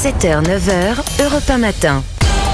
7h, 9h, Europe 1 matin.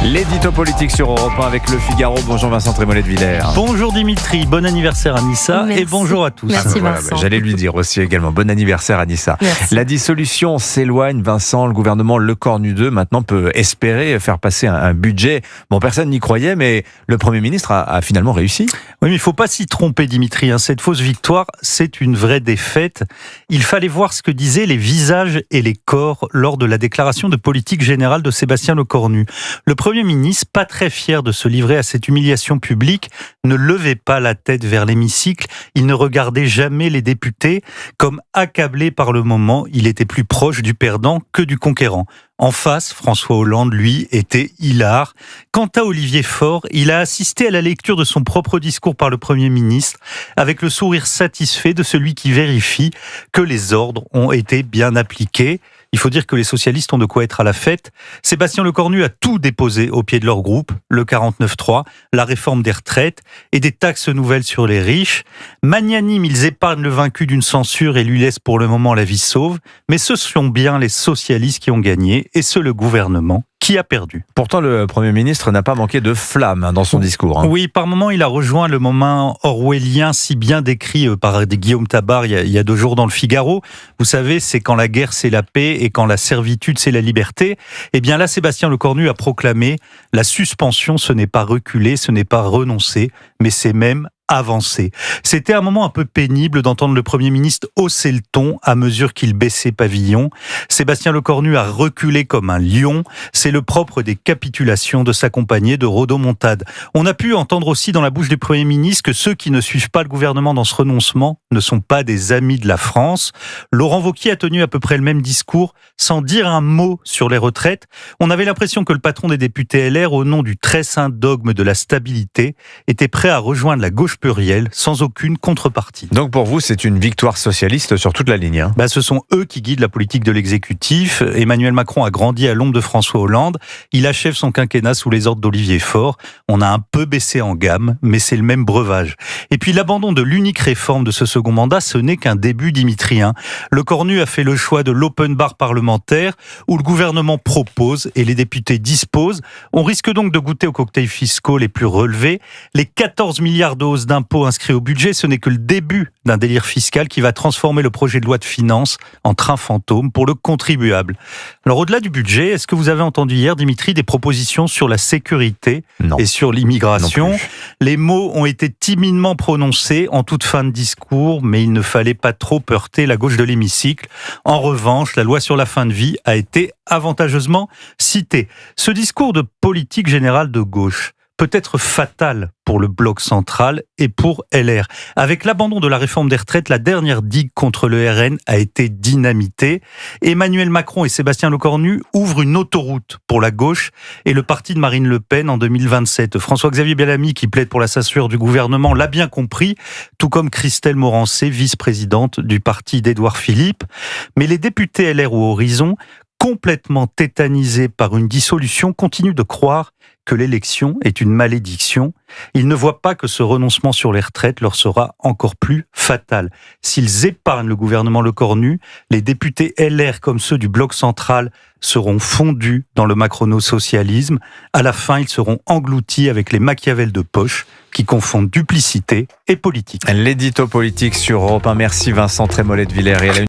L'édito politique sur Europe 1 avec Le Figaro. Bonjour Vincent Trémollet de Villers. Bonjour Dimitri, bon anniversaire à Nissa. Merci. Et bonjour à tous. Merci Voilà, Vincent. j'allais lui dire aussi également bon anniversaire à Nissa. Merci. La dissolution s'éloigne, Vincent. Le gouvernement Lecornu 2 maintenant peut espérer faire passer un budget. Bon, personne n'y croyait, mais le Premier ministre a finalement réussi. Oui, mais il ne faut pas s'y tromper Dimitri. Cette fausse victoire, c'est une vraie défaite. Il fallait voir ce que disaient les visages et les corps lors de la déclaration de politique générale de Sébastien Lecornu. Le Premier ministre, pas très fier de se livrer à cette humiliation publique, ne levait pas la tête vers l'hémicycle. Il ne regardait jamais les députés. Comme accablé par le moment, il était plus proche du perdant que du conquérant. En face, François Hollande, lui, était hilar. Quant à Olivier Faure, il a assisté à la lecture de son propre discours par le Premier ministre avec le sourire satisfait de celui qui vérifie que les ordres ont été bien appliqués. Il faut dire que les socialistes ont de quoi être à la fête. Sébastien Lecornu a tout déposé au pied de leur groupe, le 49.3, la réforme des retraites et des taxes nouvelles sur les riches. Magnanimes, ils épargnent le vaincu d'une censure et lui laissent pour le moment la vie sauve. Mais ce sont bien les socialistes qui ont gagné et ce le gouvernement qui a perdu. Pourtant, le Premier ministre n'a pas manqué de flamme dans son discours. Oui, par moments, il a rejoint le moment orwellien si bien décrit par Guillaume Tabar il y a 2 jours dans le Figaro. Vous savez, c'est quand la guerre, c'est la paix et quand la servitude, c'est la liberté. Eh bien là, Sébastien Lecornu a proclamé la suspension, ce n'est pas reculer, ce n'est pas renoncer, mais c'est même avancer. C'était un moment un peu pénible d'entendre le Premier ministre hausser le ton à mesure qu'il baissait pavillon. Sébastien Lecornu a reculé comme un lion. C'est le propre des capitulations de s'accompagner de rodomontades. On a pu entendre aussi dans la bouche du Premier ministre que ceux qui ne suivent pas le gouvernement dans ce renoncement ne sont pas des amis de la France. Laurent Wauquiez a tenu à peu près le même discours sans dire un mot sur les retraites. On avait l'impression que le patron des députés LR, au nom du très saint dogme de la stabilité, était prêt à rejoindre la gauche plurielle sans aucune contrepartie. Donc pour vous, c'est une victoire socialiste sur toute la ligne. Ce sont eux qui guident la politique de l'exécutif. Emmanuel Macron a grandi à l'ombre de François Hollande. Il achève son quinquennat sous les ordres d'Olivier Faure. On a un peu baissé en gamme, mais c'est le même breuvage. Et puis l'abandon de l'unique réforme de ce second mandat, ce n'est qu'un début dimitrien. Lecornu a fait le choix de l'open bar parlementaire où le gouvernement propose et les députés disposent. On risque donc de goûter aux cocktails fiscaux les plus relevés. Les 14 milliards de hausses d'impôts inscrits au budget, ce n'est que le début d'un délire fiscal qui va transformer le projet de loi de finances en train fantôme pour le contribuable. Alors au-delà du budget, est-ce que vous avez entendu hier, Dimitri, des propositions sur la sécurité et sur l'immigration? Les mots ont été timidement prononcés en toute fin de discours, mais il ne fallait pas trop heurter la gauche de l'hémicycle. En revanche, la loi sur la fin de vie a été avantageusement citée. Ce discours de politique générale de gauche peut être fatal pour le bloc central et pour LR. Avec l'abandon de la réforme des retraites, la dernière digue contre le RN a été dynamitée. Emmanuel Macron et Sébastien Lecornu ouvrent une autoroute pour la gauche et le parti de Marine Le Pen en 2027. François-Xavier Bellamy, qui plaide pour la censure du gouvernement, l'a bien compris, tout comme Christelle Morancé, vice-présidente du parti d'Édouard Philippe. Mais les députés LR ou Horizon, complètement tétanisés par une dissolution, continuent de croire que l'élection est une malédiction. Ils ne voient pas que ce renoncement sur les retraites leur sera encore plus fatal. S'ils épargnent le gouvernement Lecornu, les députés LR comme ceux du bloc central seront fondus dans le macrono-socialisme. À la fin, ils seront engloutis avec les Machiavel de poche qui confondent duplicité et politique. L'édito politique sur Europe 1. Merci Vincent Trémollet de Villers. Et à la